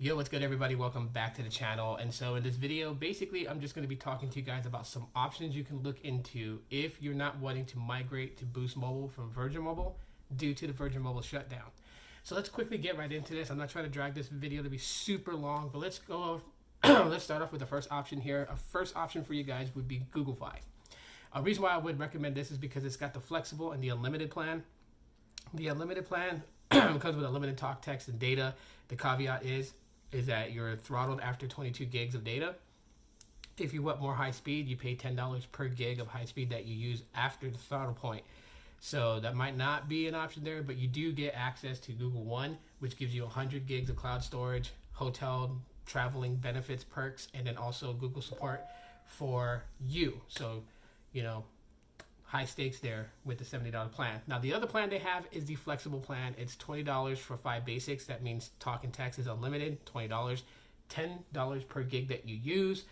Yo, what's good everybody? Welcome back to the channel. And so in this video, basically I'm just going to be talking to you guys about some options you can look into if you're not wanting to migrate to Boost Mobile from Virgin Mobile due to the Virgin Mobile shutdown. So let's quickly get right into this. I'm not trying to drag this video to be super long, but let's go let's start off with the first option here. A first option for you guys would be Google Fi. A reason why I would recommend this is because it's got the flexible and the unlimited plan. The unlimited plan comes with unlimited talk, text, and data. The caveat is that you're throttled after 22 gigs of data. If you want more high speed, you pay $10 per gig of high speed that you use after the throttle point. So that might not be an option there, but you do get access to Google One, which gives you 100 gigs of cloud storage, hotel, traveling benefits, perks, and then also Google support for you. So, you know, high stakes there with the $70 plan. Now the other plan they have is the flexible plan. It's $20 for 5 basics. That means talk and text is unlimited, $20, $10 per gig that you use.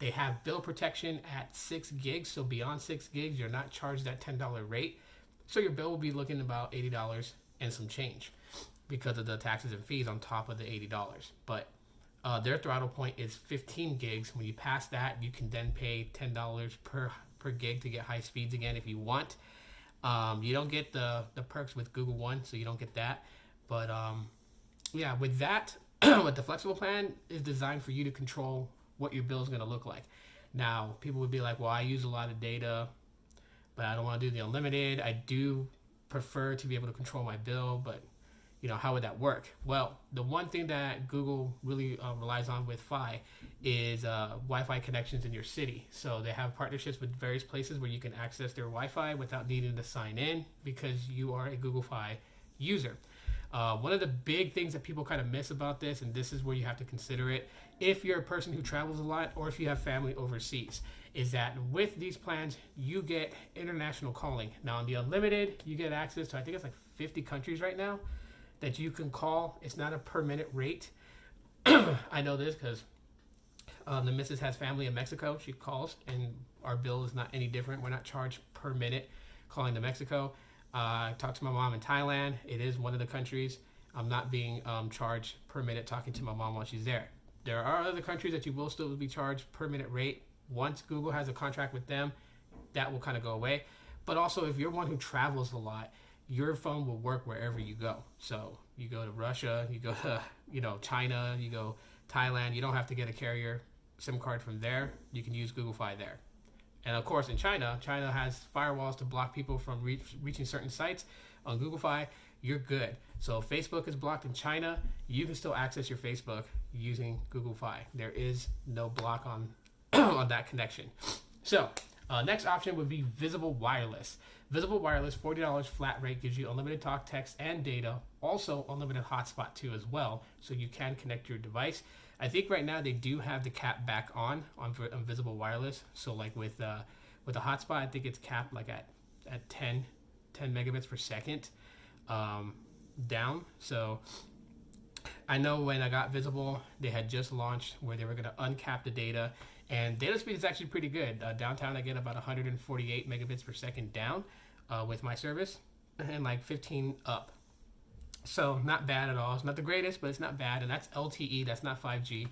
They have bill protection at 6 gigs. So beyond 6 gigs, you're not charged that $10 rate. So your bill will be looking about $80 and some change because of the taxes and fees on top of the $80. But their throttle point is 15 gigs. When you pass that, you can then pay $10 per gig to get high speeds again if you want. You don't get the perks with Google One, so you don't get that. But yeah, with that, with the flexible plan is designed for you to control what your bill is going to look like. Now, people would be like, well, I use a lot of data, but I don't want to do the unlimited. I do prefer to be able to control my bill, but you know, how would that work? Well, the one thing that Google really relies on with Fi is Wi-Fi connections in your city. So they have partnerships with various places where you can access their Wi-Fi without needing to sign in because you are a Google Fi user. One of the big things that people kind of miss about this, and this is where you have to consider it, if you're a person who travels a lot or if you have family overseas, is that with these plans, you get international calling. Now on the unlimited, you get access to, I think it's like 50 countries right now that you can call. It's not a per minute rate. I know this because the missus has family in Mexico. She calls and our bill is not any different. We're not charged per minute calling to Mexico. I talked to my mom in Thailand. It is one of the countries. I'm not being charged per minute talking to my mom while she's there. There are other countries that you will still be charged per minute rate. Once Google has a contract with them, that will kind of go away. But also if you're one who travels a lot, your phone will work wherever you go. So you go to Russia, you go to, you know, China, you go Thailand, you don't have to get a carrier SIM card from there. You can use Google Fi there. And of course in China has firewalls to block people from reaching certain sites. On Google Fi, you're good. So if Facebook is blocked in China, you can still access your Facebook using Google Fi. There is no block on, on that connection. So next option would be Visible Wireless. Visible Wireless, $40 flat rate, gives you unlimited talk, text, and data. Also unlimited hotspot too as well, so you can connect your device. I think right now they do have the cap back on Visible Wireless. So like with the hotspot, I think it's capped like at 10 megabits per second down. So I know when I got Visible, they had just launched where they were going to uncap the data. And data speed is actually pretty good. Downtown, I get about 148 megabits per second down with my service, and like 15 up. So not bad at all. It's not the greatest, but it's not bad. And that's LTE. That's not 5G.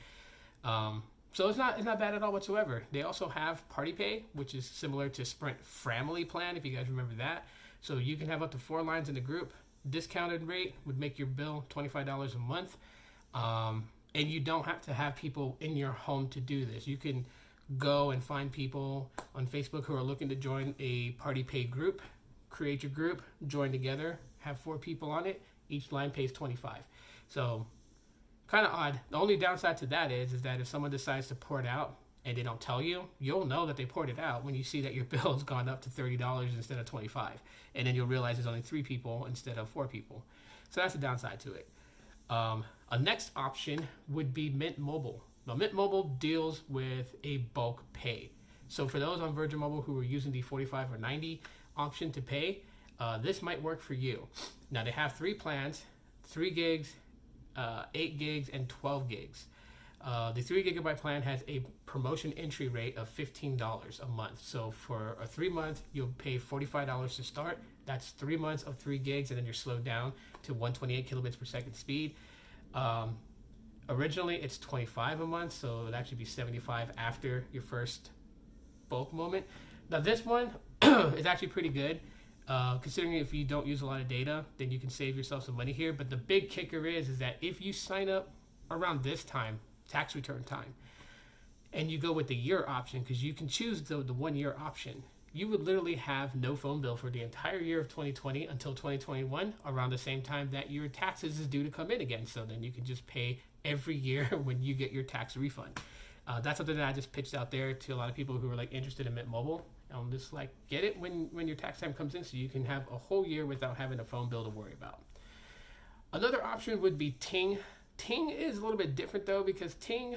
So it's not bad at all whatsoever. They also have Party Pay, which is similar to Sprint Family Plan, if you guys remember that. So you can have up to 4 lines in the group. Discounted rate would make your bill $25 a month. And you don't have to have people in your home to do this. You can go and find people on Facebook who are looking to join a Party Pay group, create your group, join together, have 4 people on it. Each line pays $25. So kind of odd. The only downside to that is that if someone decides to port out and they don't tell you, you'll know that they ported out when you see that your bill has gone up to $30 instead of $25. And then you'll realize there's only 3 people instead of 4 people. So that's the downside to it. A next option would be Mint Mobile. Now, Mint Mobile deals with a bulk pay. So for those on Virgin Mobile who are using the 45 or 90 option to pay, this might work for you. Now, they have 3 plans, 3 gigs, 8 gigs, and 12 gigs. The 3 gigabyte plan has a promotion entry rate of $15 a month. So for a 3 month, you'll pay $45 to start. That's 3 months of 3 gigs, and then you're slowed down to 128 kilobits per second speed. Originally, it's $25 a month, so it would actually be $75 after your first bulk moment. Now, this one is actually pretty good. Considering if you don't use a lot of data, then you can save yourself some money here. But the big kicker is that if you sign up around this time, tax return time, and you go with the year option, because you can choose the 1 year option, you would literally have no phone bill for the entire year of 2020 until 2021, around the same time that your taxes is due to come in again. So then you can just pay every year when you get your tax refund. That's something that I just pitched out there to a lot of people who are like interested in Mint Mobile. Just like get it when your tax time comes in, so you can have a whole year without having a phone bill to worry about. Another option would be Ting. Ting is a little bit different though, because Ting,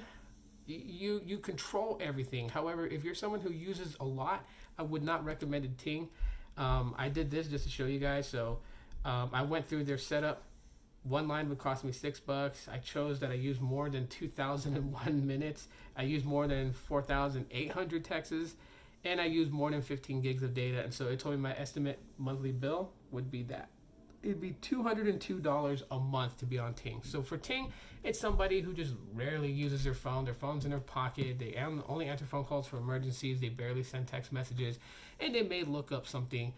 you control everything. However, if you're someone who uses a lot, I would not recommend Ting. I did this just to show you guys. So I went through their setup. One line would cost me $6. I chose that I use more than 2,001 minutes. I use more than 4,800 texts. And I use more than 15 gigs of data. And so it told me my estimate monthly bill would be that. It'd be $202 a month to be on Ting. So for Ting, it's somebody who just rarely uses their phone. Their phone's in their pocket. They only answer phone calls for emergencies. They barely send text messages. And they may look up something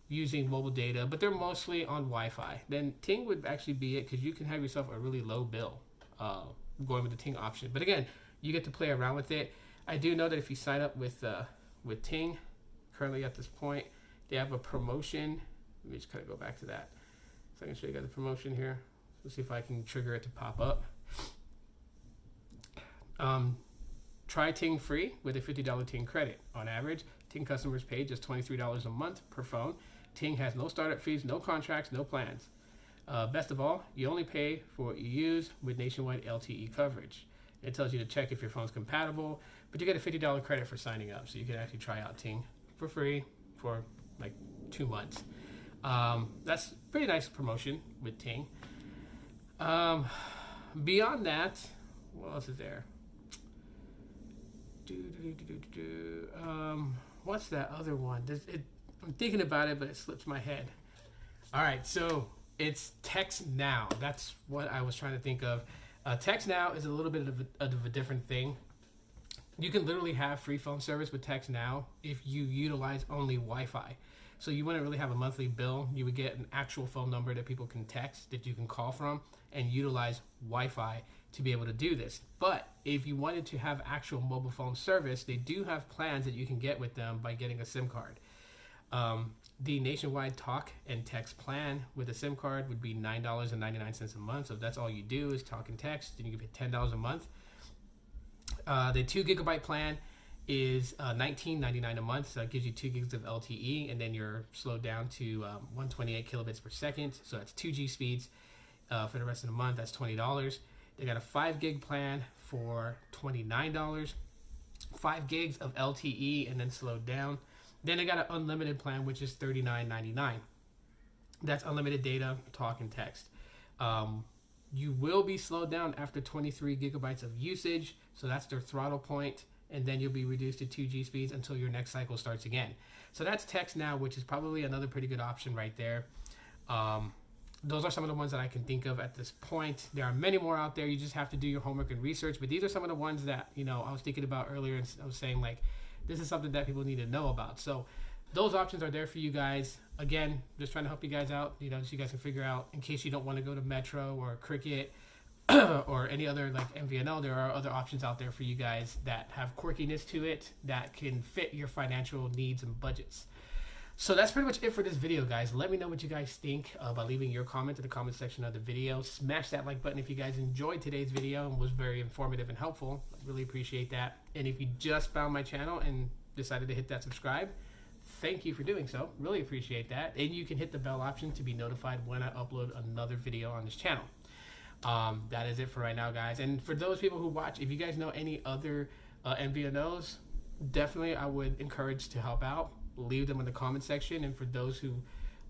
using mobile data, but they're mostly on Wi-Fi. Then Ting would actually be it, because you can have yourself a really low bill going with the Ting option. But again, you get to play around with it. I do know that if you sign up with Ting, currently at this point, they have a promotion. Let me just kind of go back to that, so I can show you guys the promotion here. Let's see if I can trigger it to pop up. Try Ting free with a $50 Ting credit. On average, Ting customers pay just $23 a month per phone. Ting has no startup fees, no contracts, no plans. Best of all, you only pay for what you use with nationwide LTE coverage. It tells you to check if your phone's compatible, but you get a $50 credit for signing up, so you can actually try out Ting for free for like 2 months. That's a pretty nice promotion with Ting. Beyond that, what else is there? What's that other one? I'm thinking about it, but it slips my head. All right, so it's Text Now. That's what I was trying to think of. Text Now is a little bit of a different thing. You can literally have free phone service with Text Now if you utilize only Wi-Fi. So you wouldn't really have a monthly bill. You would get an actual phone number that people can text, that you can call from, and utilize Wi-Fi to be able to do this. But if you wanted to have actual mobile phone service, they do have plans that you can get with them by getting a SIM card. The nationwide talk and text plan with a SIM card would be $9.99 a month. So if that's all you do is talk and text, then you can pay $10 a month. The 2 gigabyte plan is $19.99 a month. So that gives you 2 gigs of LTE, and then you're slowed down to 128 kilobits per second. So that's 2G speeds for the rest of the month. That's $20. They got a 5 gig plan for $29. 5 gigs of LTE and then slowed down. Then they got an unlimited plan, which is $39.99. That's unlimited data, talk, and text. You will be slowed down after 23 gigabytes of usage, so that's their throttle point, and then you'll be reduced to 2G speeds until your next cycle starts again. So that's Text Now, which is probably another pretty good option right there. Those are some of the ones that I can think of at this point. There are many more out there. You just have to do your homework and research, but these are some of the ones that, I was thinking about earlier, and I was saying, like, this is something that people need to know about. So those options are there for you guys. Again, just trying to help you guys out, so you guys can figure out, in case you don't want to go to Metro or Cricket or any other like MVNO, there are other options out there for you guys that have quirkiness to it that can fit your financial needs and budgets. So that's pretty much it for this video, guys. Let me know what you guys think by leaving your comment in the comment section of the video. Smash that like button if you guys enjoyed today's video and was very informative and helpful. I really appreciate that. And if you just found my channel and decided to hit that subscribe, thank you for doing so. Really appreciate that. And you can hit the bell option to be notified when I upload another video on this channel. That is it for right now, guys. And for those people who watch, if you guys know any other MVNOs, definitely I would encourage to help out. Leave them in the comment section. And for those who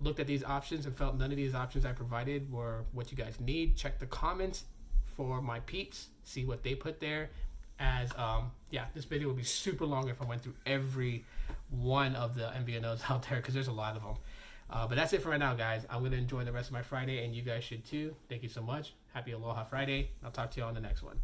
looked at these options and felt none of these options I provided were what you guys need, check the comments for my peeps, see what they put there. As this video would be super long if I went through every one of the MVNOs out there, because there's a lot of them. But that's it for right now, guys. I'm going to enjoy the rest of my Friday, and you guys should too. Thank you so much. Happy Aloha Friday. I'll talk to you on the next one.